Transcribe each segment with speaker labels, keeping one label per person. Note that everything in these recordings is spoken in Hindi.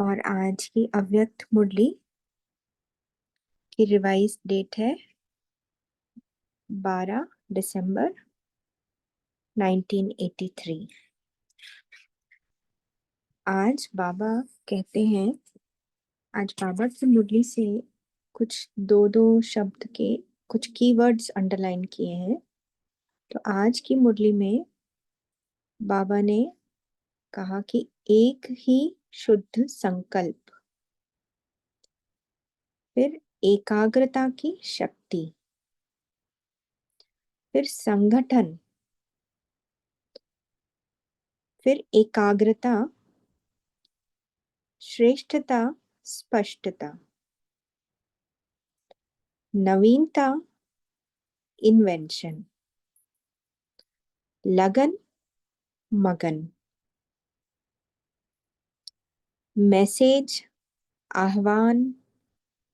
Speaker 1: और आज की अव्यक्त मुरली की रिवाइज डेट है 12 दिसंबर 1983। आज बाबा कहते हैं, आज बाबा की मुरली से कुछ दो दो शब्द के कुछ कीवर्ड्स अंडरलाइन किए हैं। तो आज की मुरली में बाबा ने कहा कि एक ही शुद्ध संकल्प, फिर एकाग्रता की शक्ति, फिर संगठन, फिर एकाग्रता, श्रेष्ठता, स्पष्टता, नवीनता, इन्वेंशन, लगन, मगन, मैसेज, आह्वान,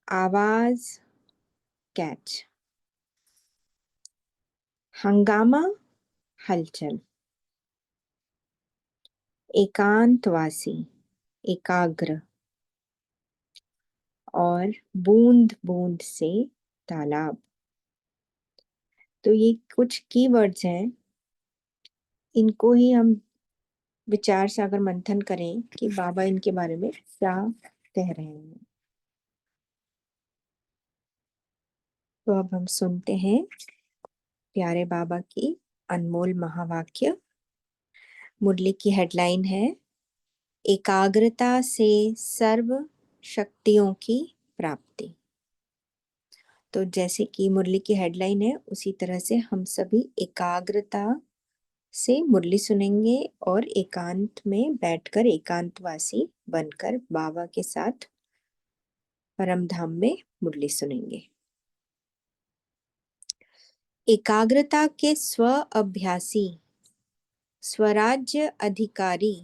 Speaker 1: आवाज, कैच, हंगामा, हलचल, एकांतवासी, एकाग्र, और बूंद बूंद से तालाब। तो ये कुछ कीवर्ड्स हैं, इनको ही हम विचार सागर मंथन करें कि बाबा इनके बारे में क्या कह रहे हैं। तो अब हम सुनते हैं प्यारे बाबा की अनमोल महावाक्य। मुरली की हेडलाइन है, एकाग्रता से सर्व शक्तियों की प्राप्ति। तो जैसे कि मुरली की हेडलाइन है, उसी तरह से हम सभी एकाग्रता से मुरली सुनेंगे और एकांत में बैठकर एकांतवासी बनकर बाबा के साथ परम धाम में मुरली सुनेंगे। एकाग्रता के स्व अभ्यासी, स्वराज्य अधिकारी,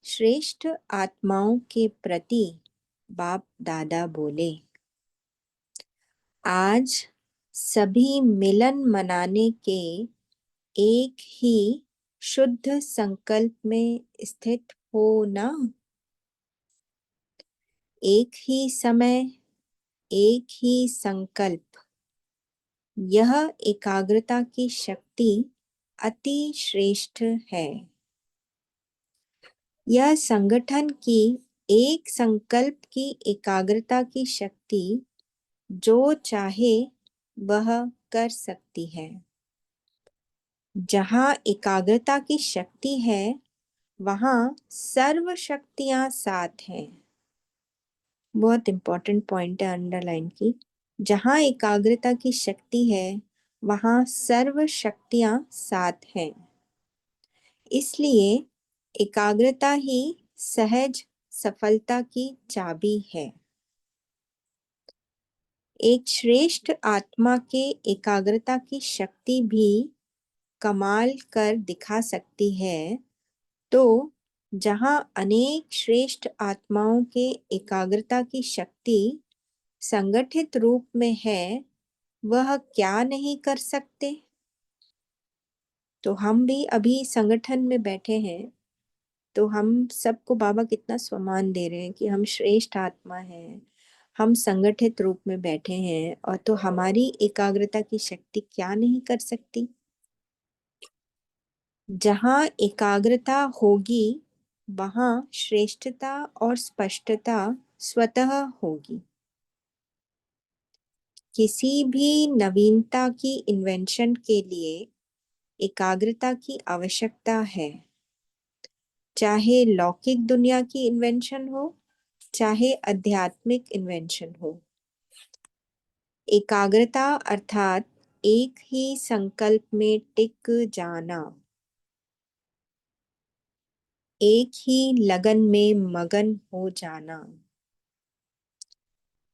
Speaker 1: श्रेष्ठ आत्माओं के प्रति बाप दादा बोले, आज सभी मिलन मनाने के एक ही शुद्ध संकल्प में स्थित हो ना। एक ही समय, एक ही संकल्प, यह एकाग्रता की शक्ति अति श्रेष्ठ है। यह संगठन की एक संकल्प की एकाग्रता की शक्ति जो चाहे वह कर सकती है। जहाँ एकाग्रता की शक्ति है वहाँ सर्व शक्तियां साथ हैं। बहुत इंपॉर्टेंट पॉइंट है अंडरलाइन की। जहाँ एकाग्रता की शक्ति है वहाँ सर्व शक्तियां साथ हैं। इसलिए एकाग्रता ही सहज सफलता की चाबी है। एक श्रेष्ठ आत्मा के एकाग्रता की शक्ति भी कमाल कर दिखा सकती है, तो जहाँ अनेक श्रेष्ठ आत्माओं के एकाग्रता की शक्ति संगठित रूप में है, वह क्या नहीं कर सकते। तो हम भी अभी संगठन में बैठे हैं, तो हम सबको बाबा कितना सम्मान दे रहे हैं कि हम श्रेष्ठ आत्मा हैं, हम संगठित रूप में बैठे हैं, और तो हमारी एकाग्रता की शक्ति क्या नहीं कर सकती। जहाँ एकाग्रता होगी वहाँ श्रेष्ठता और स्पष्टता स्वतः होगी। किसी भी नवीनता की इन्वेंशन के लिए एकाग्रता की आवश्यकता है। चाहे लौकिक दुनिया की इन्वेंशन हो, चाहे आध्यात्मिक इन्वेंशन हो। एकाग्रता अर्थात एक ही संकल्प में टिक जाना, एक ही लगन में मगन हो जाना।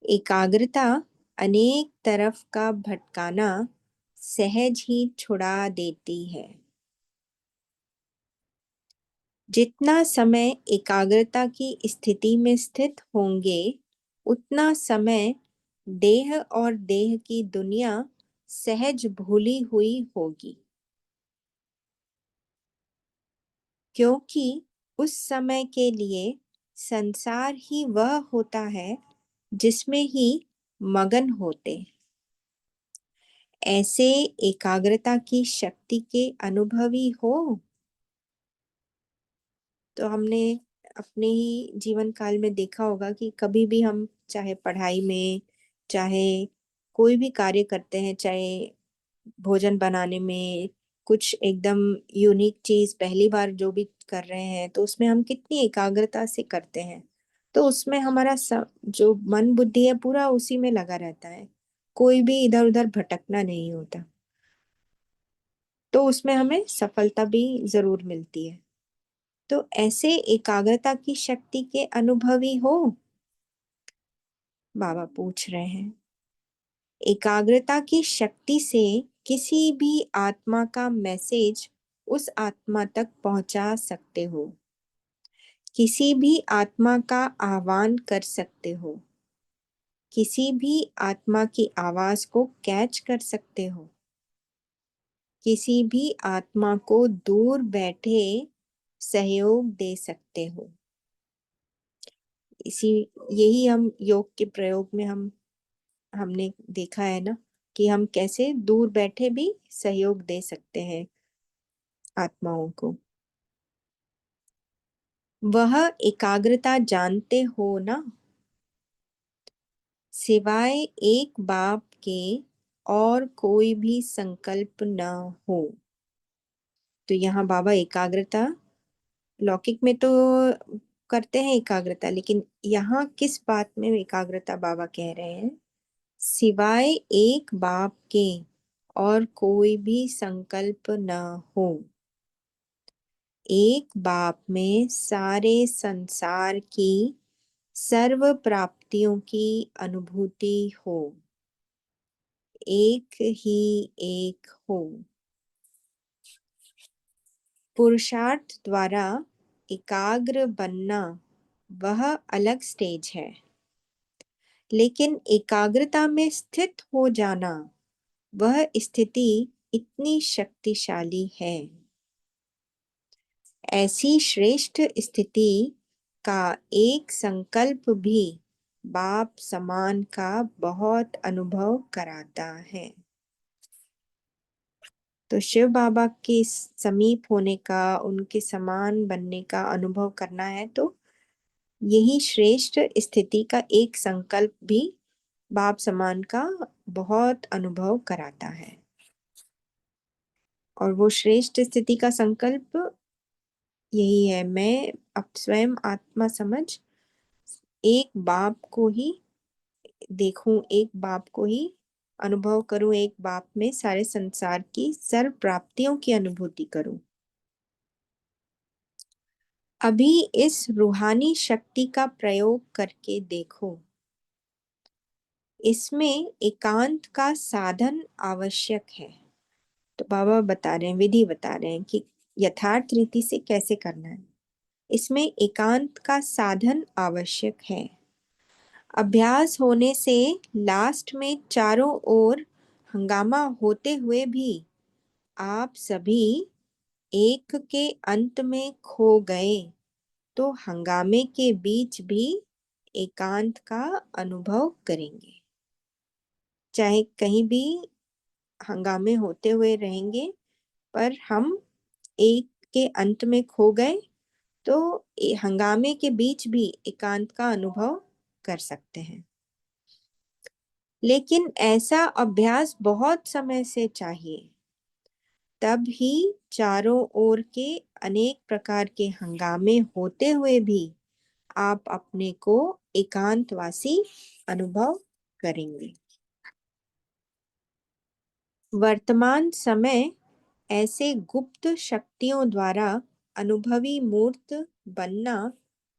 Speaker 1: एकाग्रता अनेक तरफ का भटकाना सहज ही छुड़ा देती है। जितना समय एकाग्रता की स्थिति में स्थित होंगे, उतना समय देह और देह की दुनिया सहज भूली हुई होगी, क्योंकि उस समय के लिए संसार ही वह होता है जिसमें ही मगन होते। ऐसे एकाग्रता की शक्ति के अनुभवी हो। तो हमने अपने ही जीवन काल में देखा होगा कि कभी भी हम चाहे पढ़ाई में, चाहे कोई भी कार्य करते हैं, चाहे भोजन बनाने में, कुछ एकदम यूनिक चीज पहली बार जो भी कर रहे हैं, तो उसमें हम कितनी एकाग्रता से करते हैं। तो उसमें हमारा जो मन बुद्धि है पूरा उसी में लगा रहता है, कोई भी इधर उधर भटकना नहीं होता। तो उसमें हमें सफलता भी जरूर मिलती है। तो ऐसे एकाग्रता की शक्ति के अनुभवी हो, बाबा पूछ रहे हैं। एकाग्रता की शक्ति से किसी भी आत्मा का मैसेज उस आत्मा तक पहुंचा सकते हो, किसी भी आत्मा का आह्वान कर सकते हो, किसी भी आत्मा की आवाज को कैच कर सकते हो, किसी भी आत्मा को दूर बैठे सहयोग दे सकते हो। इसी यही हम योग के प्रयोग में हमने देखा है ना, कि हम कैसे दूर बैठे भी सहयोग दे सकते हैं आत्माओं को। वह एकाग्रता जानते हो ना, सिवाय एक बाप के और कोई भी संकल्प न हो। तो यहाँ बाबा एकाग्रता, लौकिक में तो करते हैं एकाग्रता, लेकिन यहाँ किस बात में एकाग्रता बाबा कह रहे हैं? सिवाय एक बाप के और कोई भी संकल्प न हो। एक बाप में सारे संसार की सर्व प्राप्तियों की अनुभूति हो, एक ही एक हो। पुरुषार्थ द्वारा एकाग्र बनना वह अलग स्टेज है, लेकिन एकाग्रता में स्थित हो जाना, वह स्थिति इतनी शक्तिशाली है। ऐसी श्रेष्ठ स्थिति का एक संकल्प भी बाप समान का बहुत अनुभव कराता है। तो शिव बाबा के समीप होने का, उनके समान बनने का अनुभव करना है, तो यही श्रेष्ठ स्थिति का एक संकल्प भी बाप समान का बहुत अनुभव कराता है। और वो श्रेष्ठ स्थिति का संकल्प यही है, मैं अब स्वयं आत्मा समझ एक बाप को ही देखूं, एक बाप को ही अनुभव करूं, एक बाप में सारे संसार की सर्व प्राप्तियों की अनुभूति करूं। अभी इस रूहानी शक्ति का प्रयोग करके देखो। इसमें एकांत का साधन आवश्यक है। तो बाबा बता रहे हैं, विधि बता रहे हैं कि यथार्थ रीति से कैसे करना है। इसमें एकांत का साधन आवश्यक है। अभ्यास होने से लास्ट में चारों ओर हंगामा होते हुए भी आप सभी एक के अंत में खो गए, तो हंगामे के बीच भी एकांत का अनुभव करेंगे। चाहे कहीं भी हंगामे होते हुए रहेंगे, पर हम एक के अंत में खो गए तो हंगामे के बीच भी एकांत का अनुभव कर सकते हैं। लेकिन ऐसा अभ्यास बहुत समय से चाहिए, तब ही चारों ओर के अनेक प्रकार के हंगामे होते हुए भी आप अपने को एकांतवासी अनुभव करेंगे। वर्तमान समय ऐसे गुप्त शक्तियों द्वारा अनुभवी मूर्त बनना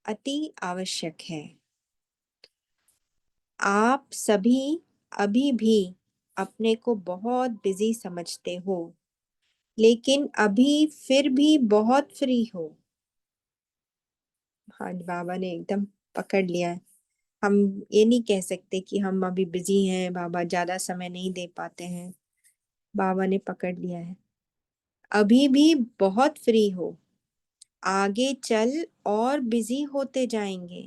Speaker 1: अति आवश्यक है। आप सभी अभी भी अपने को बहुत बिजी समझते हो, लेकिन अभी फिर भी बहुत फ्री हो। हाँ, बाबा ने एकदम पकड़ लिया है। हम ये नहीं कह सकते कि हम अभी बिजी हैं, बाबा ज्यादा समय नहीं दे पाते हैं। बाबा ने पकड़ लिया है, अभी भी बहुत फ्री हो। आगे चल और बिजी होते जाएंगे।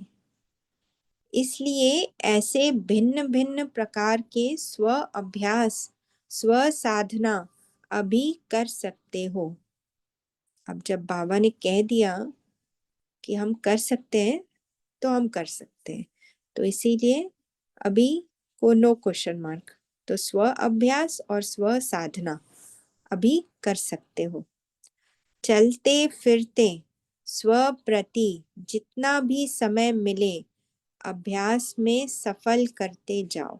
Speaker 1: इसलिए ऐसे भिन्न भिन्न प्रकार के स्व अभ्यास, स्व साधना अभी कर सकते हो। अब जब बाबा ने कह दिया कि हम कर सकते हैं, तो हम कर सकते हैं। तो इसीलिए अभी को नो क्वेश्चन मार्क, तो स्व अभ्यास और स्व साधना अभी कर सकते हो। चलते फिरते स्व प्रति जितना भी समय मिले अभ्यास में सफल करते जाओ।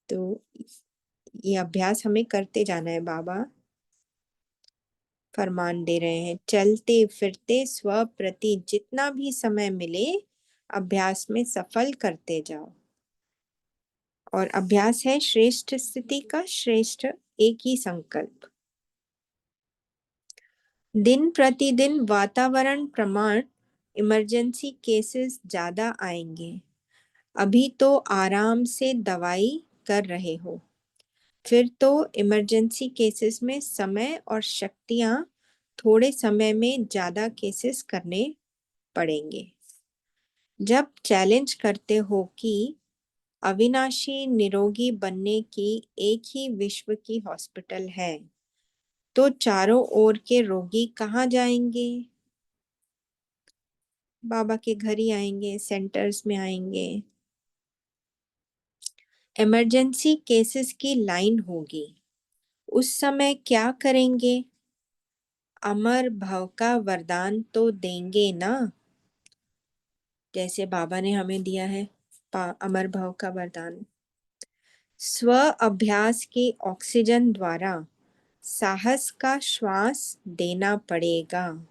Speaker 1: तो ये अभ्यास हमें करते जाना है। बाबा फरमान दे रहे हैं, चलते फिरते स्व प्रति जितना भी समय मिले अभ्यास में सफल करते जाओ। और अभ्यास है श्रेष्ठ स्थिति का श्रेष्ठ एक ही संकल्प। दिन प्रतिदिन वातावरण प्रमाण इमरजेंसी केसेस ज्यादा आएंगे। अभी तो आराम से दवाई कर रहे हो, फिर तो इमरजेंसी केसेस में समय और शक्तियां थोड़े समय में ज्यादा केसेस करने पड़ेंगे। जब चैलेंज करते हो कि अविनाशी निरोगी बनने की एक ही विश्व की हॉस्पिटल है, तो चारों ओर के रोगी कहाँ जाएंगे? बाबा के घर ही आएंगे, सेंटर्स में आएंगे। इमरजेंसी केसेस की लाइन होगी, उस समय क्या करेंगे? अमर भव का वरदान तो देंगे ना, जैसे बाबा ने हमें दिया है अमर भव का वरदान। स्व अभ्यास के ऑक्सीजन द्वारा साहस का श्वास देना पड़ेगा।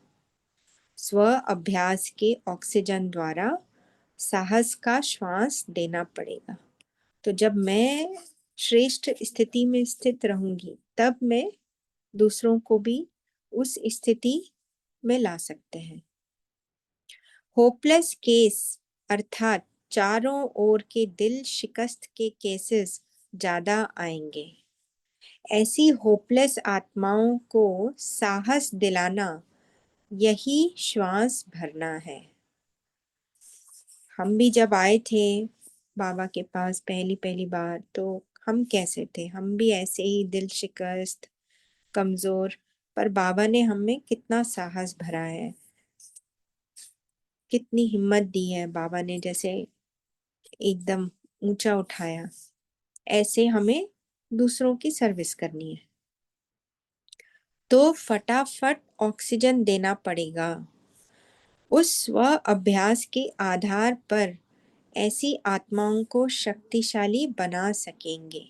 Speaker 1: स्व अभ्यास के ऑक्सीजन द्वारा साहस का श्वास देना पड़ेगा। तो जब मैं श्रेष्ठ स्थिति में स्थित रहूंगी, तब मैं दूसरों को भी उस स्थिति में ला सकते हैं। होपलेस केस अर्थात चारों ओर के दिल शिकस्त के केसेस ज्यादा आएंगे। ऐसी होपलेस आत्माओं को साहस दिलाना, यही श्वास भरना है। हम भी जब आए थे बाबा के पास पहली पहली बार, तो हम कैसे थे? हम भी ऐसे ही दिल शिकस्त, कमजोर, पर बाबा ने हमें कितना साहस भरा है, कितनी हिम्मत दी है बाबा ने, जैसे एकदम ऊंचा उठाया। ऐसे हमें दूसरों की सर्विस करनी है, तो फटाफट ऑक्सीजन देना पड़ेगा। उस स्व अभ्यास के आधार पर ऐसी आत्माओं को शक्तिशाली बना सकेंगे।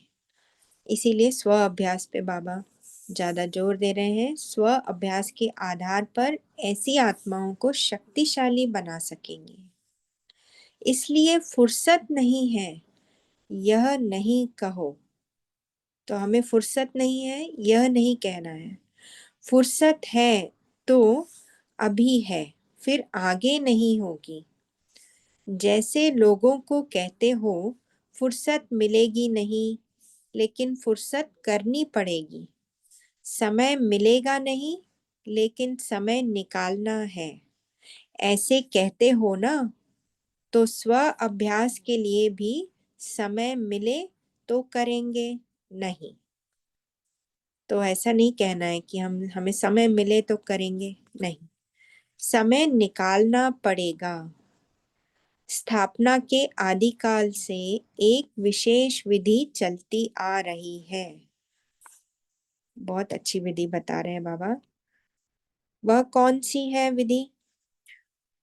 Speaker 1: इसीलिए स्व अभ्यास पे बाबा ज्यादा जोर दे रहे हैं। स्व अभ्यास के आधार पर ऐसी आत्माओं को शक्तिशाली बना सकेंगे। इसलिए फुर्सत नहीं है, यह नहीं कहो। तो हमें फुर्सत नहीं है यह नहीं कहना है। फुर्सत है तो अभी है, फिर आगे नहीं होगी। जैसे लोगों को कहते हो फुर्सत मिलेगी नहीं, लेकिन फुर्सत करनी पड़ेगी। समय मिलेगा नहीं, लेकिन समय निकालना है, ऐसे कहते हो ना। तो स्व अभ्यास के लिए भी समय मिले तो करेंगे नहीं। तो ऐसा नहीं कहना है कि हमें समय मिले तो करेंगे, नहीं, समय निकालना पड़ेगा। स्थापना के आदिकाल से एक विशेष विधि चलती आ रही है। बहुत अच्छी विधि बता रहे हैं बाबा। वह कौन सी है विधि?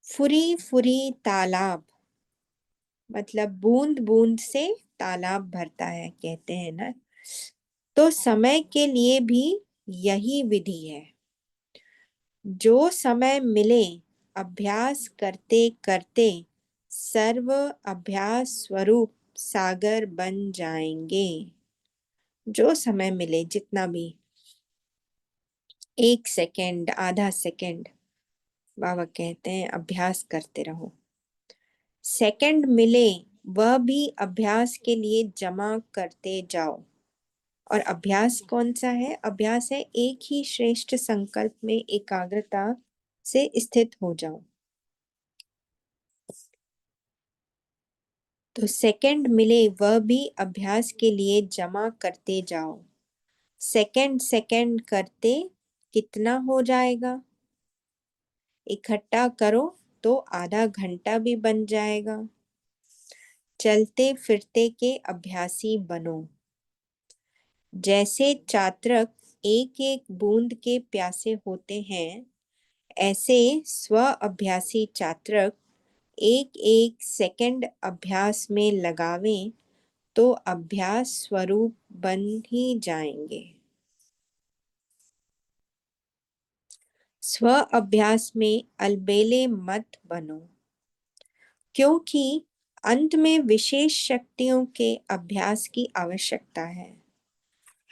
Speaker 1: फुरी फुरी तालाब, मतलब बूंद बूंद से तालाब भरता है, कहते हैं ना। तो समय के लिए भी यही विधि है। जो समय मिले अभ्यास करते करते सर्व अभ्यास स्वरूप सागर बन जाएंगे। जो समय मिले, जितना भी, 1 सेकंड, आधा सेकंड, बाबा कहते हैं अभ्यास करते रहो। सेकंड मिले वह भी अभ्यास के लिए जमा करते जाओ। और अभ्यास कौन सा है? अभ्यास है एक ही श्रेष्ठ संकल्प में एकाग्रता से स्थित हो जाओ। तो सेकंड मिले वह भी अभ्यास के लिए जमा करते जाओ। सेकंड सेकंड करते कितना हो जाएगा? इकट्ठा करो तो आधा घंटा भी बन जाएगा। चलते फिरते के अभ्यासी बनो। जैसे चातक एक एक बूंद के प्यासे होते हैं, ऐसे स्व अभ्यासी चातक एक एक सेकंड अभ्यास में लगावें तो अभ्यास स्वरूप बन ही जाएंगे। स्व अभ्यास में अलबेले मत बनो, क्योंकि अंत में विशेष शक्तियों के अभ्यास की आवश्यकता है।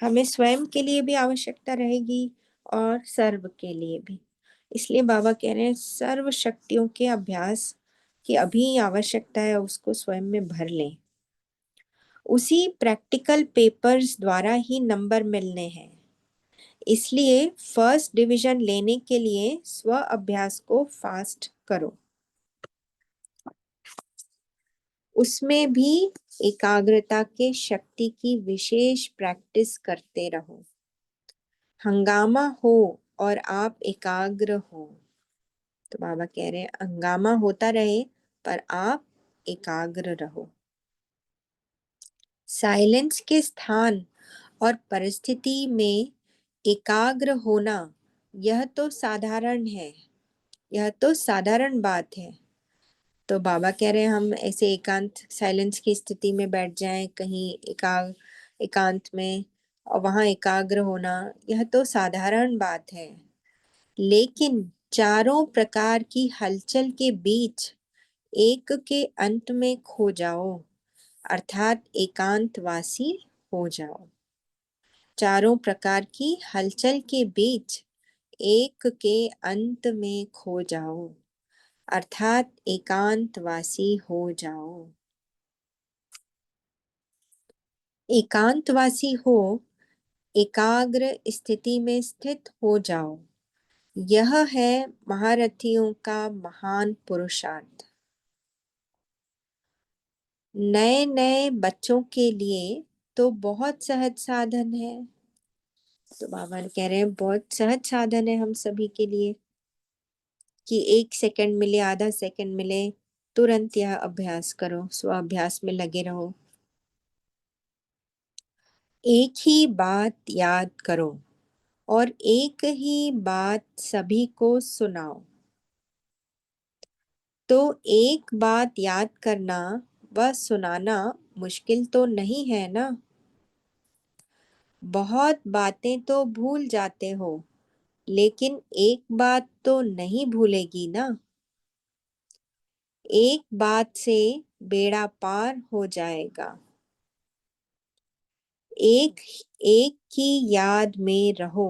Speaker 1: हमें स्वयं के लिए भी आवश्यकता रहेगी और सर्व के लिए भी। इसलिए बाबा कह रहे हैं सर्व शक्तियों के अभ्यास की अभी आवश्यकता है, उसको स्वयं में भर लें। उसी प्रैक्टिकल पेपर्स द्वारा ही नंबर मिलने हैं। इसलिए फर्स्ट डिवीजन लेने के लिए स्व अभ्यास को फास्ट करो। उसमें भी एकाग्रता के शक्ति की विशेष प्रैक्टिस करते रहो। हंगामा हो और आप एकाग्र हो। तो बाबा कह रहे हैं हंगामा होता रहे पर आप एकाग्र रहो। साइलेंस के स्थान और परिस्थिति में एकाग्र होना यह तो साधारण है, यह तो साधारण बात है। तो बाबा कह रहे हैं हम ऐसे एकांत साइलेंस की स्थिति में बैठ जाएं कहीं एकांत में और वहां एकाग्र होना यह तो साधारण बात है। लेकिन चारों प्रकार की हलचल के बीच एक के अंत में खो जाओ, अर्थात एकांतवासी हो जाओ। चारों प्रकार की हलचल के बीच एक के अंत में खो जाओ, अर्थात एकांतवासी हो जाओ। एकांतवासी हो, एकाग्र स्थिति में स्थित हो जाओ। यह है महारथियों का महान पुरुषार्थ। नए नए बच्चों के लिए तो बहुत सहज साधन है। तो बाबा कह रहे हैं बहुत सहज साधन है हम सभी के लिए कि 1 सेकंड मिले, आधा सेकंड मिले, तुरंत यह अभ्यास करो, स्व अभ्यास में लगे रहो। एक ही बात याद करो और एक ही बात सभी को सुनाओ। तो एक बात याद करना व सुनाना मुश्किल तो नहीं है ना। बहुत बातें तो भूल जाते हो, लेकिन एक बात तो नहीं भूलेगी ना। एक बात से बेड़ा पार हो जाएगा। एक एक की याद में रहो,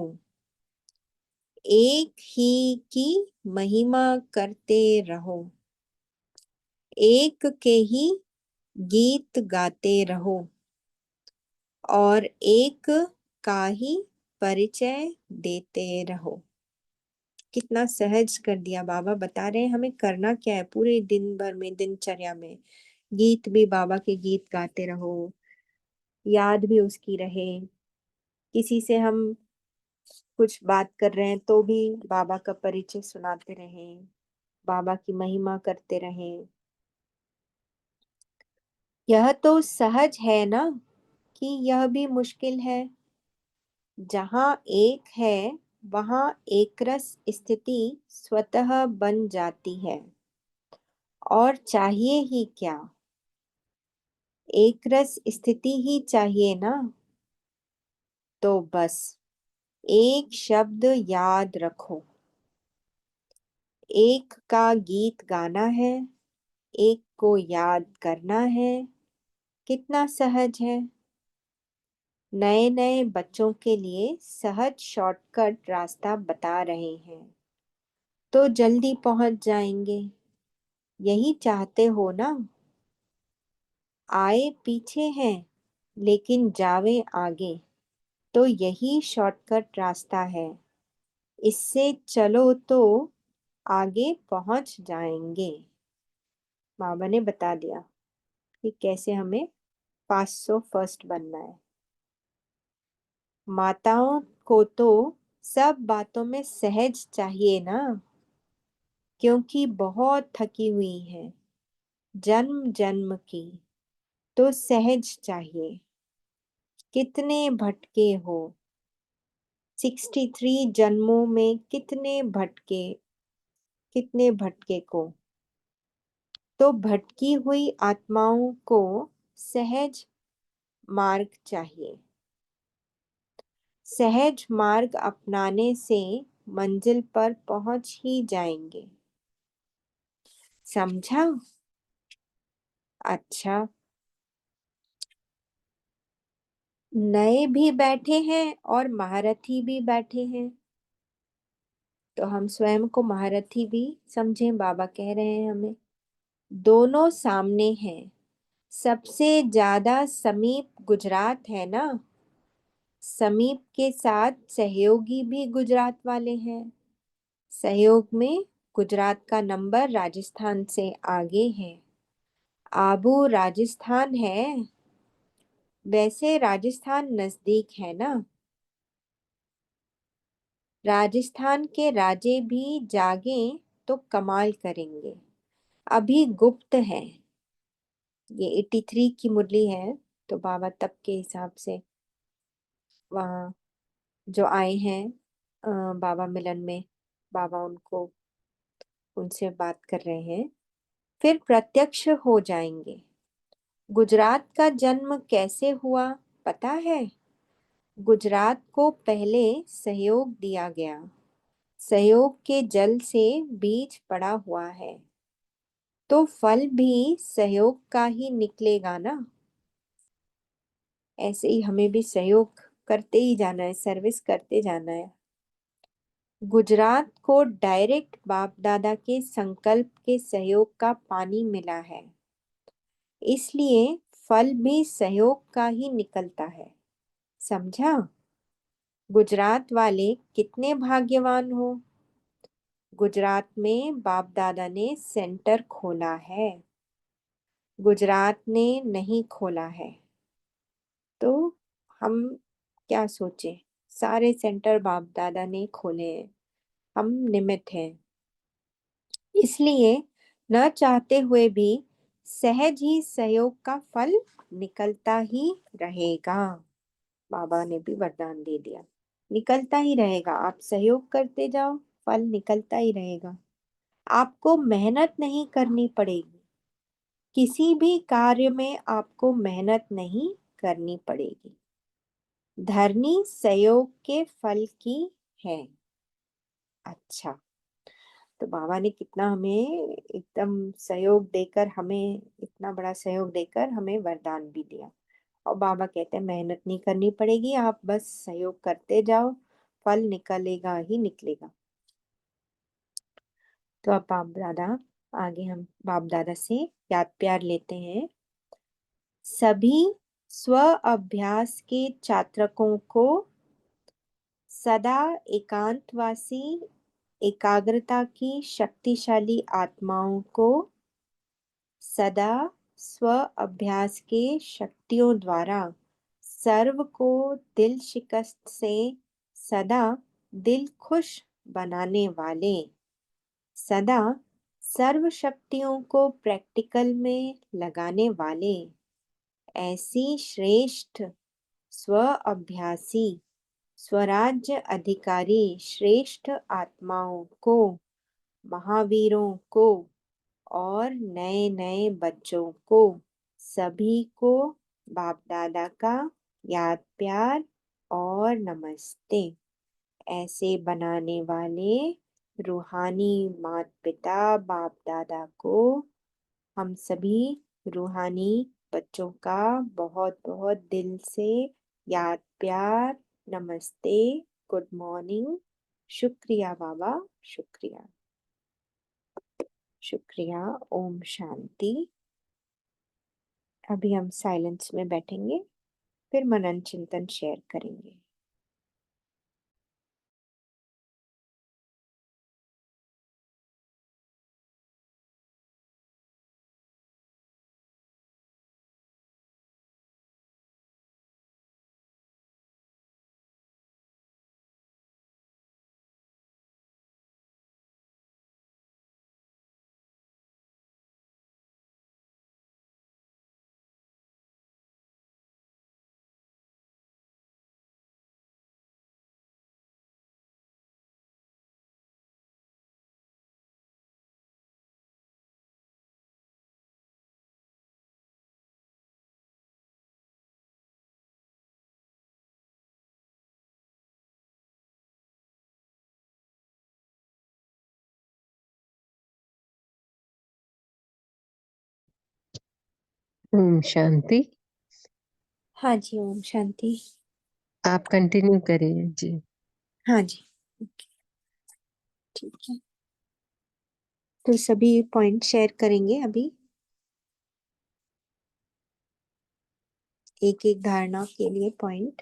Speaker 1: एक ही की महिमा करते रहो, एक के ही गीत गाते रहो और एक का ही परिचय देते रहो। कितना सहज कर दिया बाबा। बता रहे हैं हमें करना क्या है पूरे दिन भर में, दिनचर्या में। गीत भी बाबा के गीत गाते रहो, याद भी उसकी रहे। किसी से हम कुछ बात कर रहे हैं तो भी बाबा का परिचय सुनाते रहें, बाबा की महिमा करते रहें। यह तो सहज है ना कि यह भी मुश्किल है। जहाँ एक है वहाँ एकरस स्थिति स्वतः बन जाती है। और चाहिए ही क्या, एकरस स्थिति ही चाहिए ना। तो बस एक शब्द याद रखो, एक का गीत गाना है, एक को याद करना है। कितना सहज है। नए नए बच्चों के लिए सहज शॉर्टकट रास्ता बता रहे हैं तो जल्दी पहुंच जाएंगे। यही चाहते हो ना। आए पीछे हैं लेकिन जावे आगे, तो यही शॉर्टकट रास्ता है। इससे चलो तो आगे पहुंच जाएंगे। बाबा ने बता दिया कि कैसे हमें 500 फर्स्ट बनना है। माताओं को तो सब बातों में सहज चाहिए ना, क्योंकि बहुत थकी हुई हैं जन्म जन्म की, तो सहज चाहिए। कितने भटके हो, 63 जन्मों में कितने भटके को, तो भटकी हुई आत्माओं को सहज मार्ग चाहिए। सहज मार्ग अपनाने से मंजिल पर पहुंच ही जाएंगे। समझा? अच्छा। नए भी बैठे हैं और महारथी भी बैठे हैं, तो हम स्वयं को महारथी भी समझें। बाबा कह रहे हैं हमें, दोनों सामने हैं। सबसे ज्यादा समीप गुजरात है ना, समीप के साथ सहयोगी भी गुजरात वाले हैं। सहयोग में गुजरात का नंबर राजस्थान से आगे है। आबू राजस्थान है, वैसे राजस्थान नजदीक है ना। राजस्थान के राजे भी जागें तो कमाल करेंगे, अभी गुप्त है। ये 83 की मुरली है, तो बाबा तब के हिसाब से वहाँ जो आए हैं बाबा मिलन में, बाबा उनसे बात कर रहे हैं, फिर प्रत्यक्ष हो जाएंगे। गुजरात का जन्म कैसे हुआ पता है? गुजरात को पहले सहयोग दिया गया, सहयोग के जल से बीज पड़ा हुआ है, तो फल भी सहयोग का ही निकलेगा ना। ऐसे ही हमें भी सहयोग करते ही जाना है, सर्विस करते जाना है। गुजरात को डायरेक्ट बाप दादा के संकल्प के सहयोग का पानी मिला है, इसलिए फल भी सहयोग का ही निकलता है। समझा? गुजरात वाले कितने भाग्यवान हो, गुजरात में बाप दादा ने सेंटर खोला है, गुजरात ने नहीं खोला है। तो हम क्या सोचे, सारे सेंटर बाप दादा ने खोले हैं, हम निमित्त हैं। इसलिए न चाहते हुए भी सहज ही सहयोग का फल निकलता ही रहेगा। बाबा ने भी वरदान दे दिया, निकलता ही रहेगा। आप सहयोग करते जाओ, फल निकलता ही रहेगा। आपको मेहनत नहीं करनी पड़ेगी, किसी भी कार्य में आपको मेहनत नहीं करनी पड़ेगी। धरनी सहयोग के फल की है। अच्छा, तो बाबा ने कितना हमें एकदम सहयोग देकर, हमें इतना बड़ा सहयोग देकर हमें वरदान भी दिया। और बाबा कहते हैं मेहनत नहीं करनी पड़ेगी, आप बस सहयोग करते जाओ, फल निकलेगा ही निकलेगा। तो अब बाप दादा, आगे हम बाप दादा से याद प्यार लेते हैं। सभी स्व अभ्यास के छात्रकों को सदा एकांतवासी एकाग्रता की शक्तिशाली आत्माओं को सदा स्व अभ्यास के शक्तियों द्वारा सर्व को दिल शिकस्त से सदा दिल खुश बनाने वाले, सदा सर्व शक्तियों को प्रैक्टिकल में लगाने वाले, ऐसी श्रेष्ठ स्व अभ्यासी स्वराज्य अधिकारी श्रेष्ठ आत्माओं को, महावीरों को और नए नए बच्चों को, सभी को बाप दादा का याद प्यार और नमस्ते। ऐसे बनाने वाले रूहानी माता पिता बाप दादा को हम सभी रूहानी बच्चों का बहुत बहुत दिल से याद प्यार, नमस्ते, गुड मॉर्निंग, शुक्रिया बाबा, शुक्रिया, शुक्रिया। ओम शांति। अभी हम साइलेंस में बैठेंगे, फिर मनन चिंतन शेयर करेंगे।
Speaker 2: ओम शांति।
Speaker 1: हाँ जी, ओम शांति।
Speaker 2: आप कंटिन्यू करिए जी।
Speaker 1: हाँ जी, ठीक है। तो सभी पॉइंट शेयर करेंगे अभी, एक एक धारणा के लिए पॉइंट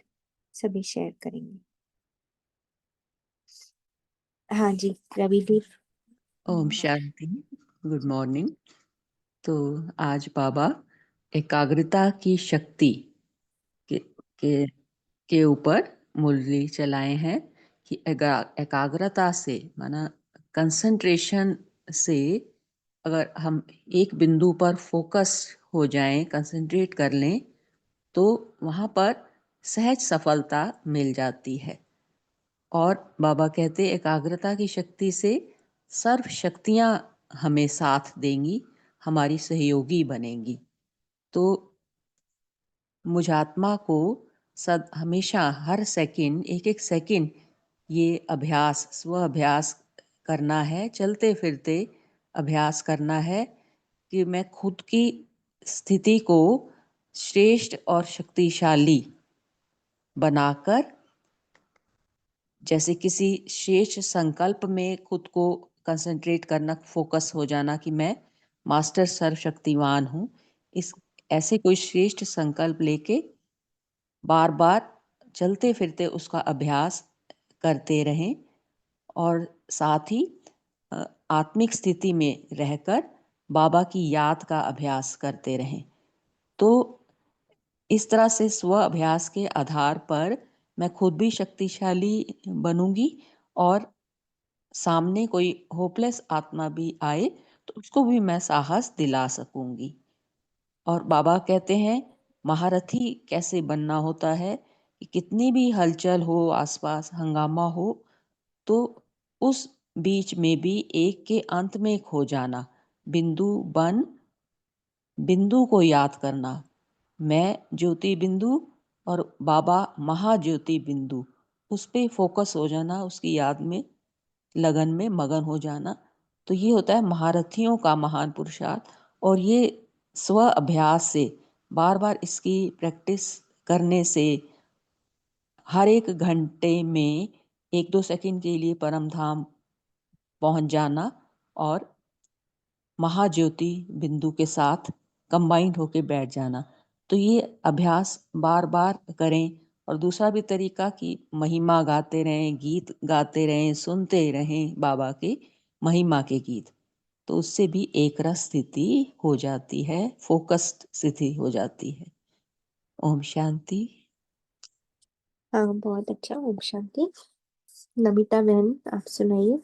Speaker 1: सभी शेयर करेंगे। हाँ जी, रवि दीप।
Speaker 3: ओम शांति। Good morning. तो आज बाबा एकाग्रता की शक्ति के के के ऊपर मुरली चलाए हैं कि एकाग्रता से माना कंसंट्रेशन से अगर हम एक बिंदु पर फोकस हो जाएं, कंसंट्रेट कर लें, तो वहाँ पर सहज सफलता मिल जाती है। और बाबा कहते एकाग्रता की शक्ति से सर्व शक्तियाँ हमें साथ देंगी, हमारी सहयोगी बनेंगी। तो मुझ आत्मा को हमेशा हर सेकंड, एक एक सेकंड ये अभ्यास, स्व अभ्यास करना है, चलते फिरते अभ्यास करना है कि मैं खुद की स्थिति को श्रेष्ठ और शक्तिशाली बनाकर, जैसे किसी श्रेष्ठ संकल्प में खुद को कंसंट्रेट करना, फोकस हो जाना कि मैं मास्टर सर्वशक्तिवान हूँ, इस ऐसे कोई श्रेष्ठ संकल्प लेके बार बार चलते फिरते उसका अभ्यास करते रहें और साथ ही आत्मिक स्थिति में रहकर बाबा की याद का अभ्यास करते रहें। तो इस तरह से स्व अभ्यास के आधार पर मैं खुद भी शक्तिशाली बनूंगी और सामने कोई होपलेस आत्मा भी आए तो उसको भी मैं साहस दिला सकूंगी। और बाबा कहते हैं महारथी कैसे बनना होता है कि कितनी भी हलचल हो, आसपास हंगामा हो, तो उस बीच में भी एक के अंत में खो जाना, बिंदु बन बिंदु को याद करना, मैं ज्योति बिंदु और बाबा महाज्योति बिंदु, उस पे फोकस हो जाना, उसकी याद में लगन में मगन हो जाना। तो ये होता है महारथियों का महान पुरुषार्थ। और ये स्व अभ्यास से, बार बार इसकी प्रैक्टिस करने से, हर एक घंटे में एक दो सेकंड के लिए परम धाम पहुंच जाना और महाज्योति बिंदु के साथ कंबाइंड होके बैठ जाना। तो ये अभ्यास बार बार करें। और दूसरा भी तरीका कि महिमा गाते रहें, गीत गाते रहें, सुनते रहें बाबा के महिमा के गीत, तो उससे भी एक रस स्थिति हो जाती है, फोकस्ड स्थिति हो जाती है। ओम शांति।
Speaker 1: हाँ, बहुत अच्छा, ओम शांति। नमिता बहन, आप सुनाइए।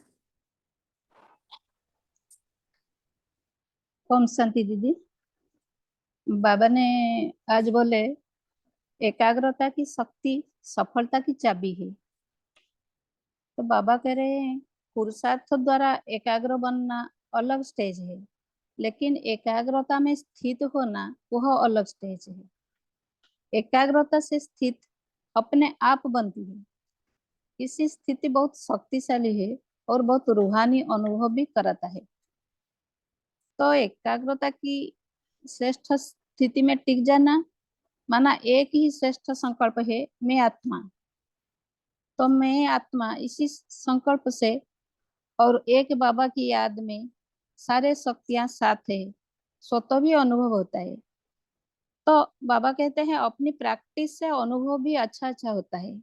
Speaker 4: ओम शांति दीदी। बाबा ने आज बोले एकाग्रता की शक्ति सफलता की चाबी है। तो बाबा कह रहे हैं पुरुषार्थ द्वारा एकाग्र बनना अलग स्टेज है, लेकिन एकाग्रता में स्थित होना वह अलग स्टेज है। एकाग्रता से स्थित अपने आप बनती है। इसी स्थिति बहुत शक्तिशाली है और बहुत रूहानी अनुभव भी कराता है। तो एकाग्रता की श्रेष्ठ स्थिति में टिक जाना माना एक ही श्रेष्ठ संकल्प है, मैं आत्मा। तो मैं आत्मा इसी संकल्प से और एक बाबा की याद में सारे शक्तियां साथ है, स्वतः भी अनुभव होता है। तो बाबा कहते हैं अपनी प्रैक्टिस से अनुभव भी अच्छा अच्छा होता है।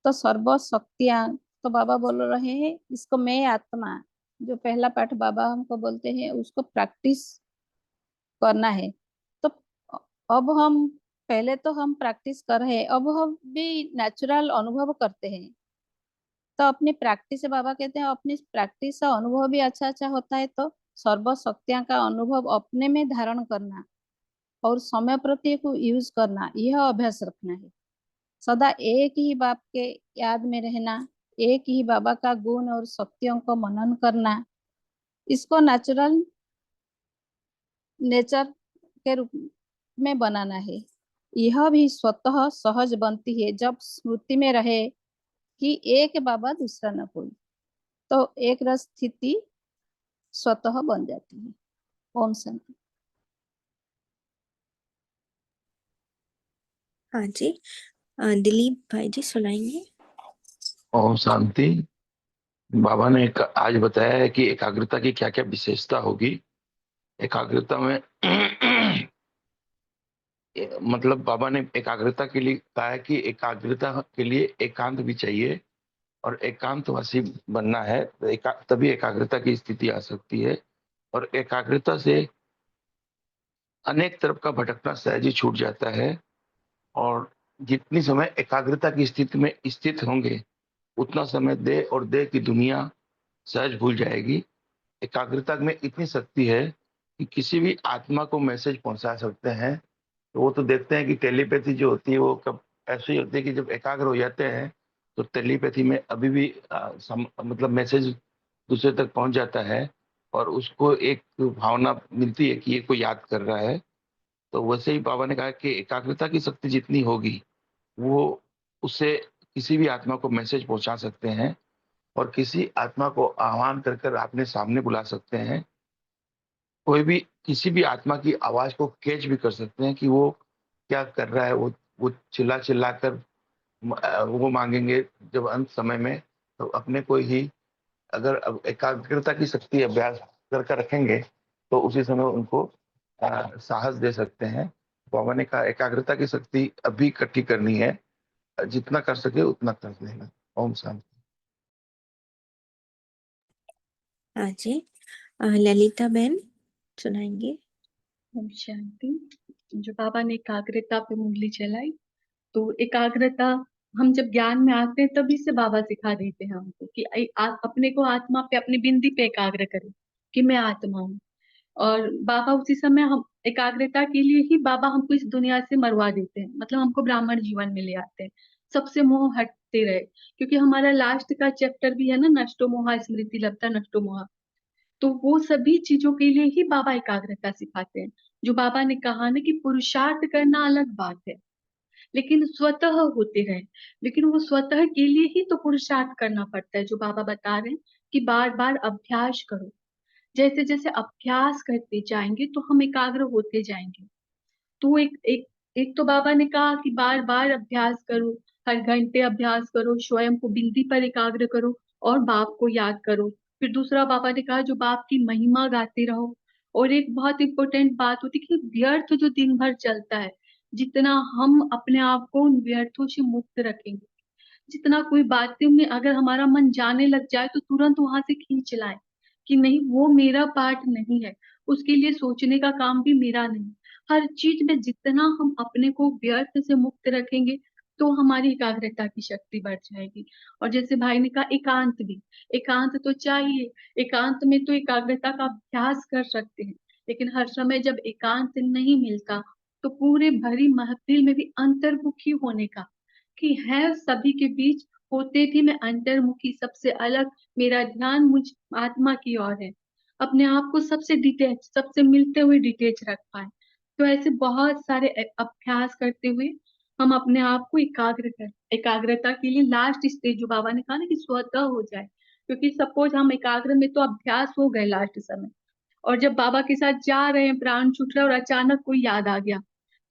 Speaker 4: तो सर्व शक्तियां, तो बाबा बोल रहे हैं इसको मैं आत्मा, जो पहला पाठ बाबा हमको बोलते हैं उसको प्रैक्टिस करना है। तो अब हम, पहले तो हम प्रैक्टिस कर रहे हैं, अब हम भी नेचुरल अनुभव करते हैं। तो अपनी प्रैक्टिस से, बाबा कहते हैं अपनी प्रैक्टिस से अनुभव भी अच्छा अच्छा होता है। तो सर्व शक्तियां का अनुभव अपने में धारण करना और समय प्रति को यूज करना, यह अभ्यास रखना है। सदा एक ही बाप के याद में रहना, एक ही बाबा का गुण और शक्तियों को मनन करना, इसको नेचुरल नेचर के रूप में बनाना है। यह भी स्वतः सहज बनती है जब स्मृति में रहे कि एक बाबा दूसरा न कोई। तो एक रस स्थिति स्वतः बन जाती है। ओम शांति।
Speaker 1: हाँ जी, दिलीप भाई जी सुनाएंगे।
Speaker 5: ओम शांति। बाबा ने आज बताया है कि एकाग्रता की क्या क्या विशेषता होगी। एकाग्रता में मतलब बाबा ने एकाग्रता के लिए कहा है कि एकाग्रता के लिए एकांत भी चाहिए और एकांतवासी बनना है तो तभी एकाग्रता की स्थिति आ सकती है। और एकाग्रता से अनेक तरफ का भटकना सहज ही छूट जाता है। और जितनी समय एकाग्रता की स्थिति में स्थित होंगे उतना समय देह और देह की दुनिया सहज भूल जाएगी। एकाग्रता में इतनी शक्ति है कि किसी भी आत्मा को मैसेज पहुंचा सकते हैं। तो वो तो देखते हैं कि टेलीपैथी जो होती है वो कब ऐसी होती है कि जब एकाग्र हो जाते हैं तो टेलीपैथी में अभी भी मतलब मैसेज दूसरे तक पहुंच जाता है और उसको एक भावना मिलती है कि ये कोई याद कर रहा है। तो वैसे ही बाबा ने कहा कि एकाग्रता की शक्ति जितनी होगी वो उससे किसी भी आत्मा को मैसेज पहुंचा सकते हैं और किसी आत्मा को आह्वान कर कर अपने सामने बुला सकते हैं। कोई भी किसी भी आत्मा की आवाज को कैच भी कर सकते हैं कि वो क्या कर रहा है। वो चिल्ला चिल्ला कर वो मांगेंगे जब अंत समय में तो अपने को ही अगर एकाग्रता की शक्ति अभ्यास कर कर रखेंगे तो उसी समय उनको साहस दे सकते हैं। बाबा ने कहा एकाग्रता की शक्ति अभी इकट्ठी करनी है, जितना कर सके उतना कर लेना। ओम शांति।
Speaker 1: हाँ जी, ललिता बहन सुनाएंगे।
Speaker 6: ओम शांति। जो बाबा ने एकाग्रता पे उंगली चलाई तो एकाग्रता हम जब ज्ञान में आते हैं तभी से बाबा सिखा देते हैं हमको कि अपने को आत्मा पे अपनी बिंदी पे एकाग्र करें कि मैं आत्मा हूँ। और बाबा उसी समय हम एकाग्रता के लिए ही बाबा हमको इस दुनिया से मरवा देते हैं, मतलब हमको ब्राह्मण जीवन में ले आते हैं सबसे मोह हटते रहे। क्योंकि हमारा लास्ट का चैप्टर भी है ना, नष्टो मोहा स्मृति लब्धा नष्टो मोहा। तो वो सभी चीजों के लिए ही बाबा एकाग्रता सिखाते हैं। जो बाबा ने कहा ना कि पुरुषार्थ करना अलग बात है लेकिन स्वतः होते रहे। लेकिन वो स्वतः के लिए ही तो पुरुषार्थ करना पड़ता है। जो बाबा बता रहे हैं कि बार बार अभ्यास करो, जैसे जैसे अभ्यास करते जाएंगे तो हम एकाग्र होते जाएंगे। तो एक तो बाबा ने कहा कि बार बार अभ्यास करो, हर घंटे अभ्यास करो, स्वयं को बिंदी पर एकाग्र करो और बाप को याद करो। फिर दूसरा बाबा ने कहा जो बाप की महिमा गाते रहो। और एक बहुत इंपॉर्टेंट बात होती है कि व्यर्थ जो दिन भर चलता है, जितना हम अपने आप को उन व्यर्थों से मुक्त रखेंगे, जितना कोई बातें में अगर हमारा मन जाने लग जाए तो तुरंत वहां से खींच लाए कि नहीं वो मेरा पार्ट नहीं है, उसके लिए सोचने का काम भी मेरा नहीं। हर चीज में जितना हम अपने को व्यर्थ से मुक्त रखेंगे तो हमारी एकाग्रता की शक्ति बढ़ जाएगी। और जैसे भाई ने कहा एकांत भी, एकांत तो चाहिए। एकांत में तो एकाग्रता का अभ्यास कर सकते हैं, लेकिन हर समय जब एकांत नहीं मिलता तो पूरे भरी महफिल में भी अंतर्मुखी होने का कि है सभी के बीच होते भी मैं अंतर्मुखी सबसे अलग, मेरा ध्यान मुझ आत्मा की ओर है, अपने आप को सबसे डिटेच, सबसे मिलते हुए डिटेच रख पाए। तो ऐसे बहुत सारे अभ्यास करते हुए हम अपने आप को एकाग्र कर, एकाग्रता के लिए लास्ट स्टेज जो बाबा ने कहा ना कि स्वतः हो जाए। क्योंकि सपोज हम एकाग्र में तो अभ्यास हो गए लास्ट समय, और जब बाबा के साथ जा रहे हैं, प्राण छूट रहा है और अचानक कोई याद आ गया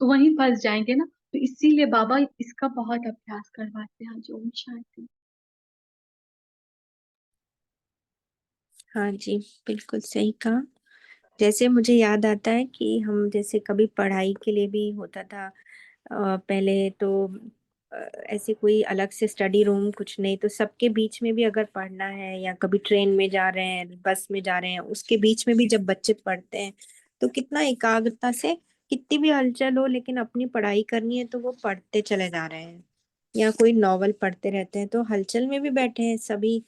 Speaker 6: तो वहीं फंस जाएंगे ना। तो इसीलिए बाबा इसका बहुत अभ्यास करवाते हैं। जो ओम शांति।
Speaker 1: हाँ जी, बिल्कुल सही कहा। जैसे मुझे याद आता है कि हम जैसे कभी पढ़ाई के लिए भी होता था, पहले तो अ, ऐसे कोई अलग से स्टडी रूम कुछ नहीं, तो सबके बीच में भी अगर पढ़ना है या कभी ट्रेन में जा रहे हैं, बस में जा रहे हैं, उसके बीच में भी जब बच्चे पढ़ते हैं तो कितना एकाग्रता से, कितनी भी हलचल हो लेकिन अपनी पढ़ाई करनी है तो वो पढ़ते चले जा रहे हैं। या कोई नॉवल पढ़ते रहते हैं तो हलचल में भी बैठे हैं सभी,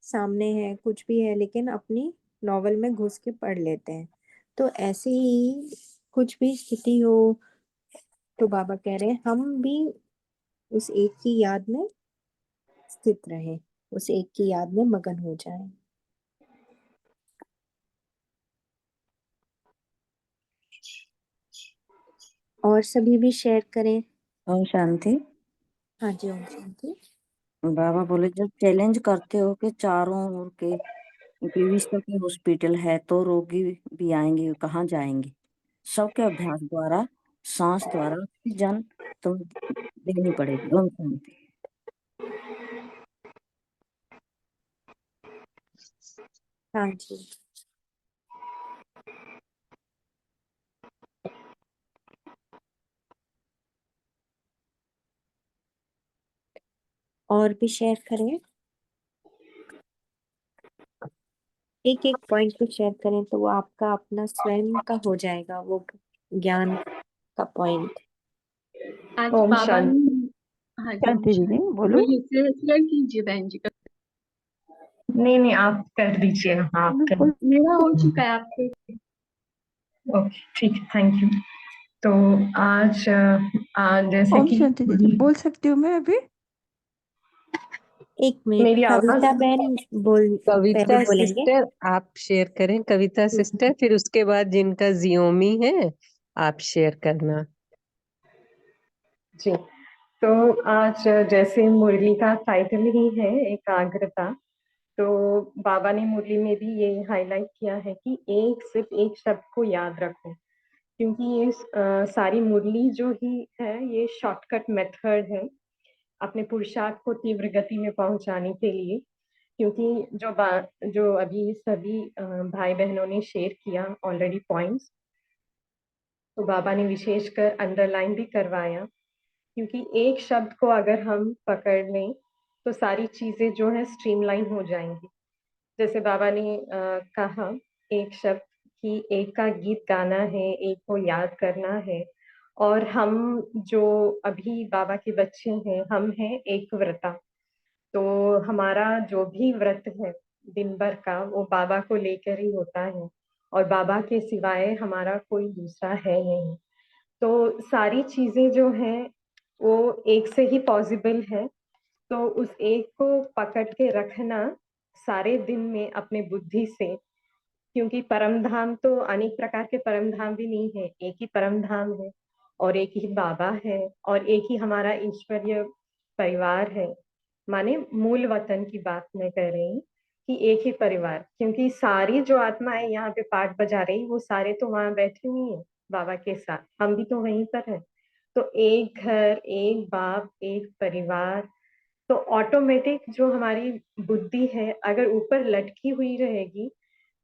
Speaker 1: सामने है कुछ भी है लेकिन अपनी नॉवल में घुस के पढ़ लेते हैं। तो ऐसे ही कुछ भी स्थिति हो तो बाबा कह रहे हैं हम भी उस एक की याद में स्थित रहे, उस एक की याद में मगन हो जाएं। और सभी भी शेयर करें।
Speaker 7: ओम शांति।
Speaker 1: हाँ जी, ओम शांति।
Speaker 7: बाबा बोले जब चैलेंज करते हो कि चारों ओर के व्यवस्था के हॉस्पिटल है तो रोगी भी आएंगे, कहाँ जाएंगे। सबके अभ्यास द्वारा सांस द्वारा ऑक्सीजन तो देनी पड़ेगी। ओम शांति।
Speaker 1: हाँ जी। और भी शेयर करें, एक एक पॉइंट को शेयर करें तो वो आपका अपना स्वयं का हो जाएगा, वो ज्ञान का पॉइंट।
Speaker 6: आज
Speaker 2: ओम
Speaker 6: बाबा
Speaker 2: शांति।
Speaker 6: ने, हाँ जी, ओम
Speaker 2: शांति दीदी
Speaker 6: शांति।
Speaker 2: बोलो।
Speaker 6: बोलिए, शेयर कीजिए बहन जी का।
Speaker 8: नहीं आप कर दीजिए। हाँ आप कर।
Speaker 6: मेरा हो चुका है आपके।
Speaker 8: ओके ठीक है, थैंक यू। तो आज जैसे
Speaker 9: ओम
Speaker 8: कि
Speaker 9: शांति दीदी बोल सकती हूँ मैं अभी?
Speaker 1: एक मिनट,
Speaker 8: मेरी
Speaker 1: कविता
Speaker 8: आवाज।
Speaker 1: बहन पहले
Speaker 2: कविता
Speaker 1: बोलेंगे।
Speaker 2: सिस्टर आप शेयर करें, कविता सिस्टर, फिर उसके बाद जिनका जियोमी है आप शेयर करना।
Speaker 8: जी, तो आज जैसे मुरली का टाइटल ही है एकाग्रता, तो बाबा ने मुरली में भी ये हाईलाइट किया है कि सिर्फ एक शब्द को याद रखो, क्योंकि ये सारी मुरली जो ही है ये शॉर्टकट मेथड है अपने पुरुषार्थ को तीव्र गति में पहुंचाने के लिए। क्योंकि जो अभी सभी भाई बहनों ने शेयर किया ऑलरेडी पॉइंट्स, तो बाबा ने विशेषकर अंडरलाइन भी करवाया, क्योंकि एक शब्द को अगर हम पकड़ लें तो सारी चीजें जो है स्ट्रीमलाइन हो जाएंगी। जैसे बाबा ने कहा एक शब्द कि एक का गीत गाना है, एक को याद करना है। और हम जो अभी बाबा के बच्चे हैं, हम हैं एक व्रता, तो हमारा जो भी व्रत है दिन भर का वो बाबा को लेकर ही होता है, और बाबा के सिवाय हमारा कोई दूसरा है नहीं। तो सारी चीजें जो हैं वो एक से ही पॉसिबल है। तो उस एक को पकड़ के रखना सारे दिन में अपने बुद्धि से, क्योंकि परम धाम तो अनेक प्रकार के परम धाम भी नहीं है, एक ही परम धाम है और एक ही बाबा है और एक ही हमारा ईश्वरीय परिवार है। माने मूल वतन की बात मैं कर रही हूँ कि एक ही परिवार, क्योंकि सारी जो आत्माएं यहाँ पे पाठ बजा रही वो सारे तो वहां बैठी हुई हैं बाबा के साथ, हम भी तो वहीं पर है। तो एक घर, एक बाप, एक परिवार। तो ऑटोमेटिक जो हमारी बुद्धि है अगर ऊपर लटकी हुई रहेगी,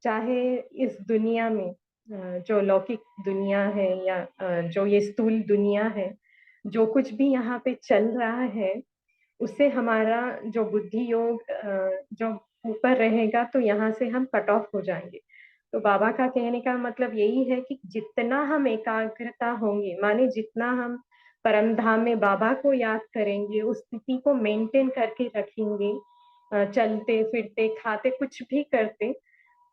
Speaker 8: चाहे इस दुनिया में जो लौकिक दुनिया है या जो ये स्थूल दुनिया है, जो कुछ भी यहाँ पे चल रहा है उससे हमारा जो बुद्धि योग जो ऊपर रहेगा तो यहाँ से हम कट ऑफ हो जाएंगे। तो बाबा का कहने का मतलब यही है कि जितना हम एकाग्रता होंगे, माने जितना हम परम धाम में बाबा को याद करेंगे, उस स्थिति को मेंटेन करके रखेंगे, चलते फिरते खाते कुछ भी करते,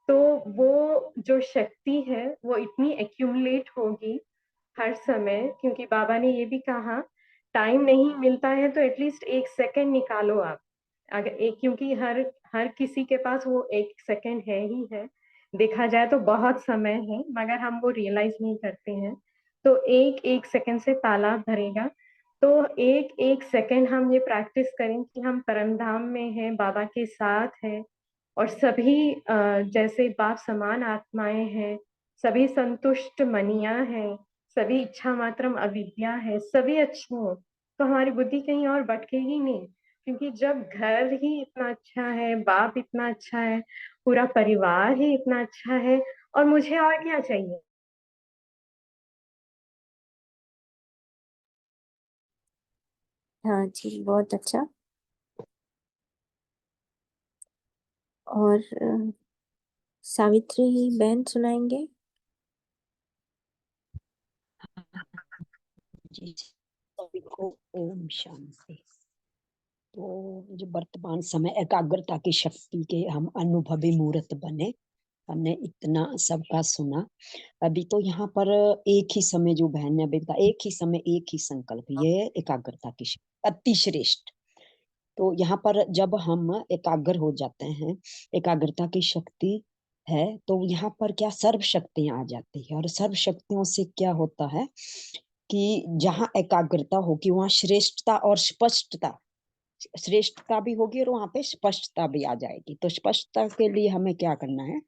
Speaker 8: तो वो जो शक्ति है वो इतनी एक्यूमुलेट होगी हर समय। क्योंकि बाबा ने ये भी कहा टाइम नहीं मिलता है तो एटलीस्ट एक सेकंड निकालो आप, अगर एक, क्योंकि हर हर किसी के पास वो एक सेकंड है ही है, देखा जाए तो बहुत समय है मगर हम वो रियलाइज नहीं करते हैं। तो एक एक सेकंड से तालाब भरेगा। तो एक एक सेकंड हम ये प्रैक्टिस करें कि हम परम धाम में हैं, बाबा के साथ हैं, और सभी जैसे बाप समान आत्माएं हैं, सभी संतुष्ट मनिया हैं, सभी इच्छा मात्रम अविद्या है, सभी अच्छे हैं, तो हमारी बुद्धि कहीं और भटकेगी नहीं। क्योंकि जब घर ही इतना अच्छा है, बाप इतना अच्छा है, पूरा परिवार ही इतना अच्छा है, और मुझे और क्या चाहिए।
Speaker 1: हाँ जी, बहुत अच्छा। और सावित्री बहन सुनाएंगे।
Speaker 10: जी सभी को ओम शांति। तो जो वर्तमान समय एकाग्रता की शक्ति के हम अनुभवी मूर्त बने, हमने इतना सबका सुना। अभी तो यहाँ पर एक ही समय, जो बहन ने अभी बताया, एक ही समय एक ही संकल्प, ये एकाग्रता की शक्ति अति श्रेष्ठ। तो यहाँ पर जब हम एकाग्र हो जाते हैं, एकाग्रता की शक्ति है, तो यहाँ पर क्या सर्व शक्तियां आ जाती है। और सर्व शक्तियों से क्या होता है कि जहाँ एकाग्रता होगी वहां श्रेष्ठता और स्पष्टता, श्रेष्ठता भी होगी और वहां पे स्पष्टता भी आ जाएगी। तो स्पष्टता के लिए हमें क्या करना है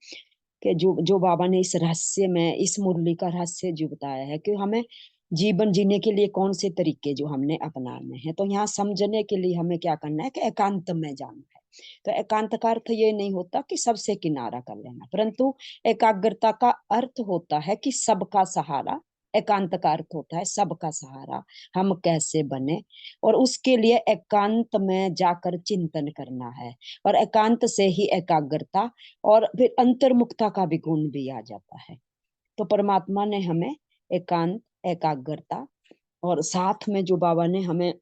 Speaker 10: कि जो जो बाबा ने इस रहस्य में, इस मुरली का रहस्य जो बताया है कि हमें जीवन जीने के लिए कौन से तरीके जो हमने अपनाने हैं। तो यहाँ समझने के लिए हमें क्या करना है कि एकांत में जाना है। तो एकांत का अर्थ ये नहीं होता कि सबसे किनारा कर लेना, परंतु एकाग्रता का अर्थ होता है कि सबका सहारा। एकांत का अर्थ होता है सबका सहारा हम कैसे बने, और उसके लिए एकांत में जाकर चिंतन करना है। और एकांत से ही एकाग्रता और फिर अंतर्मुखता का भी गुण भी आ जाता है। तो परमात्मा ने हमें एकांत, एकाग्रता और साथ में जो बाबा ने हमें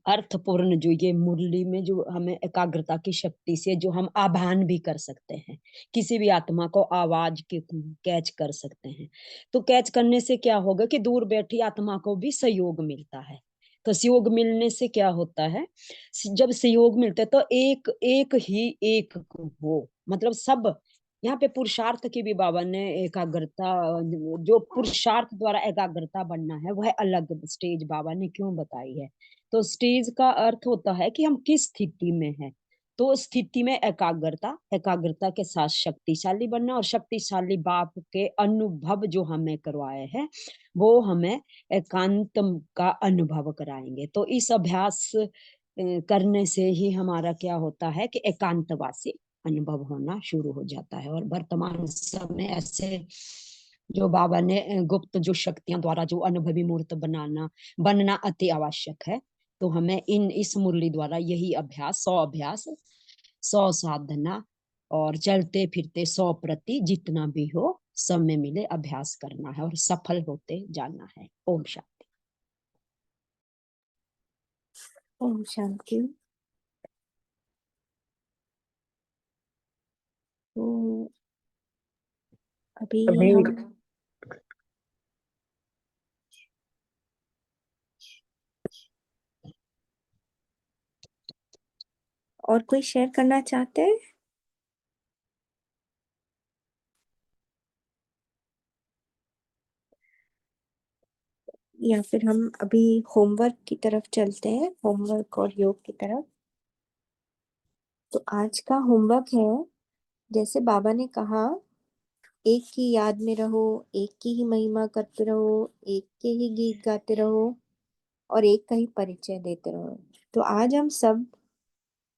Speaker 10: अर्थपूर्ण, जो ये मुरली में जो हमें एकाग्रता की शक्ति से जो हम आभान भी कर सकते हैं, किसी भी आत्मा को आवाज के कैच कर सकते हैं। तो कैच करने से क्या होगा कि दूर बैठी आत्मा को भी सहयोग मिलता है। तो सहयोग मिलने से क्या होता है, जब सहयोग मिलता है तो एक एक ही एक हो, मतलब सब। यहाँ पे पुरुषार्थ की भी बाबा ने एकाग्रता, जो पुरुषार्थ द्वारा एकाग्रता बनना है वह अलग स्टेज बाबा ने क्यों बताई है। तो स्टेज का अर्थ होता है कि हम किस स्थिति में हैं। तो स्थिति में एकाग्रता, एकाग्रता के साथ शक्तिशाली बनना, और शक्तिशाली बाप के अनुभव जो हमें करवाए हैं वो हमें एकांत का अनुभव कराएंगे। तो इस अभ्यास करने से ही हमारा क्या होता है कि एकांतवासी अनुभव होना शुरू हो जाता है। और वर्तमान समय ऐसे जो बाबा ने गुप्त जो शक्तियां द्वारा जो अनुभवी मूर्त बनना अति आवश्यक है। तो हमें इस मुरली द्वारा यही अभ्यास, 100 साधना और चलते फिरते 100 प्रति जितना भी हो सब में मिले अभ्यास करना है और सफल होते जाना है। ओम शांति।
Speaker 1: ओम शांति। तो अभी
Speaker 2: अभी
Speaker 1: हम और कोई शेयर करना चाहते हैं? या फिर हम अभी होमवर्क की तरफ चलते हैं, होमवर्क और योग की तरफ। तो आज का होमवर्क है, जैसे बाबा ने कहा, एक की याद में रहो, एक की ही महिमा करते रहो, एक के ही गीत गाते रहो और एक का ही परिचय देते रहो। तो आज हम सब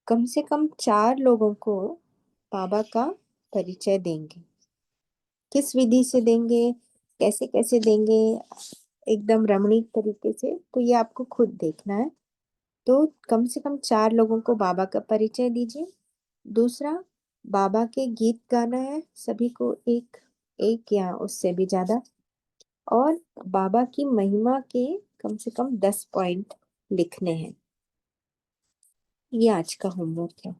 Speaker 1: कम से कम 4 लोगों को बाबा का परिचय देंगे। किस विधि से देंगे, कैसे कैसे देंगे, एकदम रमणीक तरीके से, तो ये आपको खुद देखना है। तो कम से कम 4 लोगों को बाबा का परिचय दीजिए। दूसरा, बाबा के गीत गाना है सभी को, एक एक या उससे भी ज्यादा। और बाबा की महिमा के कम से कम 10 पॉइंट लिखने हैं। ये आज का होमवर्क है।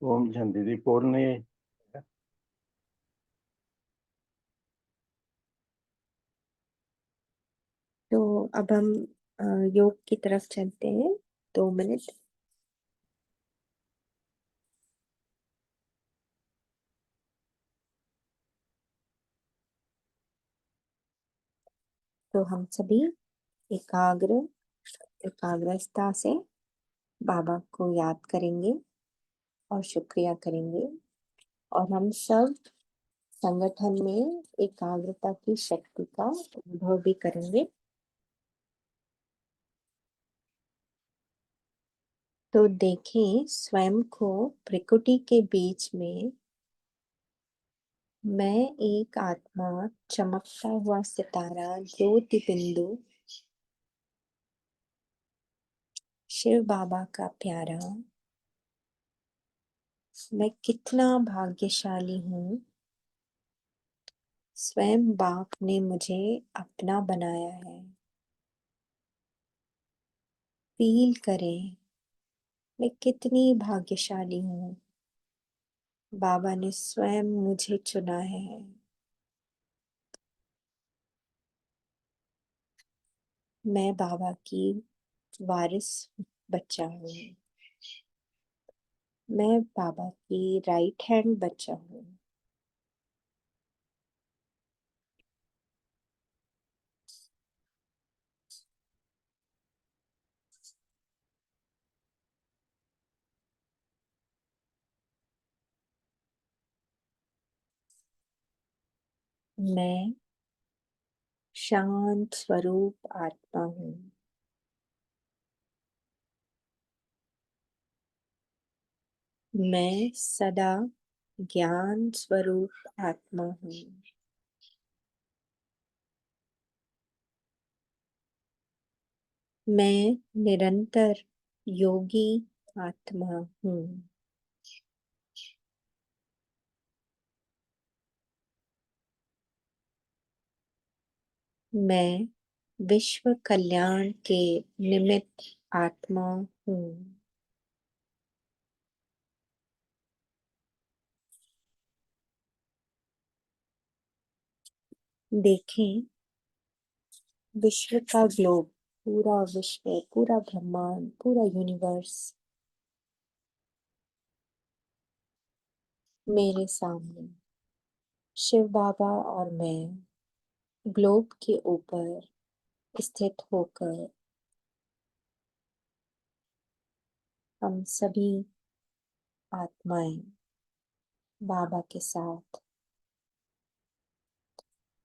Speaker 5: ओम शांति जी। पूर्ण ने
Speaker 1: तो अब हम योग की तरफ चलते हैं। 2 मिनट। तो हम सभी एकाग्रता से बाबा को याद करेंगे और शुक्रिया करेंगे। और हम सब संगठन में एकाग्रता की शक्ति का अनुभव भी करेंगे। तो देखें स्वयं को प्रकृति के बीच में। मैं एक आत्मा, चमकता हुआ सितारा, ज्योति बिंदु, शिव बाबा का प्यारा। मैं कितना भाग्यशाली हूँ, स्वयं बाप ने मुझे अपना बनाया है। फील करें, मैं कितनी भाग्यशाली हूँ, बाबा ने स्वयं मुझे चुना है। मैं बाबा की वारिस बच्चा हूँ। मैं बाबा की राइट हैंड बच्चा हूँ। मैं शांत स्वरूप आत्मा हूँ। मैं सदा ज्ञान स्वरूप आत्मा हूँ। मैं निरंतर योगी आत्मा हूँ। मैं विश्व कल्याण के निमित्त आत्मा हूँ। देखें, विश्व का ग्लोब, पूरा विश्व, पूरा ब्रह्मांड, पूरा यूनिवर्स मेरे सामने। शिव बाबा और मैं ग्लोब के ऊपर स्थित होकर हम सभी आत्माएं बाबा के साथ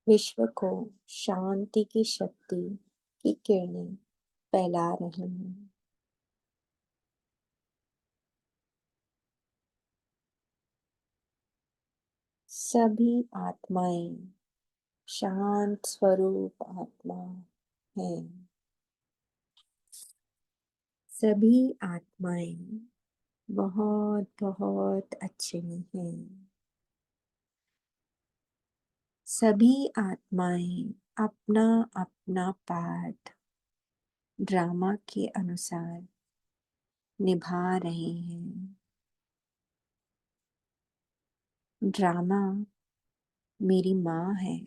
Speaker 1: विश्व को शांति की शक्ति की किरणें फैला रहे हैं। सभी आत्माएं शांत स्वरूप आत्मा हैं। सभी आत्माएं बहुत बहुत अच्छे हैं। सभी आत्माएं अपना अपना पार्ट ड्रामा के अनुसार निभा रहे हैं। ड्रामा मेरी माँ है।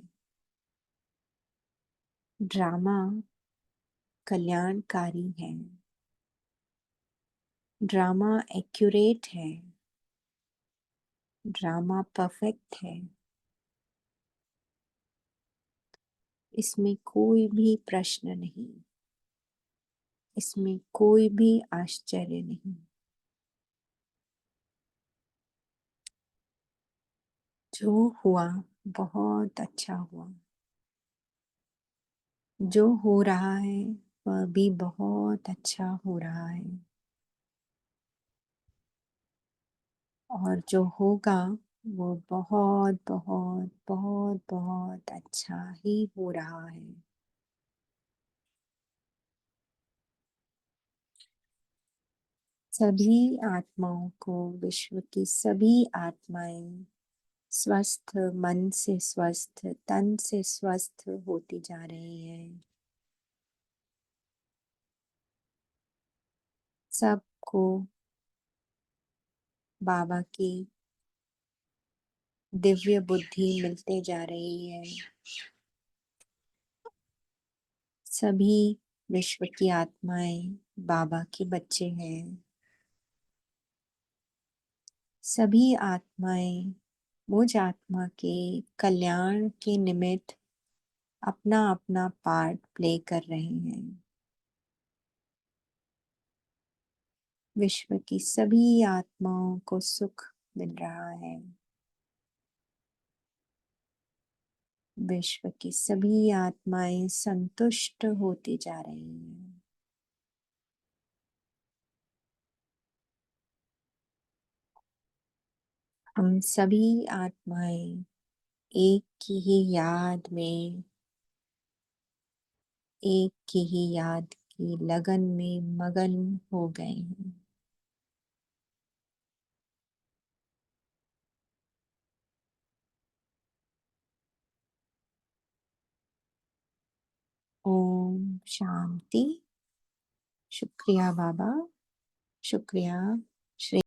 Speaker 1: ड्रामा कल्याणकारी है। ड्रामा एक्यूरेट है। ड्रामा परफेक्ट है। इसमें कोई भी प्रश्न नहीं, इसमें कोई भी आश्चर्य नहीं। जो हुआ बहुत अच्छा हुआ। जो हो रहा है वह भी बहुत अच्छा हो रहा है, और जो होगा वो बहुत बहुत बहुत बहुत अच्छा ही हो रहा है। सभी आत्माओं को, विश्व की सभी आत्माएं स्वस्थ मन से स्वस्थ, तन से स्वस्थ होती जा रही हैं। सबको बाबा की दिव्य बुद्धि मिलते जा रही है। सभी विश्व की आत्माएं बाबा के बच्चे हैं। सभी आत्माएं मुझ आत्मा के कल्याण के निमित्त अपना अपना पार्ट प्ले कर रहे हैं। विश्व की सभी आत्माओं को सुख मिल रहा है। विश्व की सभी आत्माएं संतुष्ट होती जा रही हैं। हम सभी आत्माएं एक की ही याद में, एक की ही याद की लगन में मगन हो गए हैं। ओम शांति। शुक्रिया बाबा, शुक्रिया श्री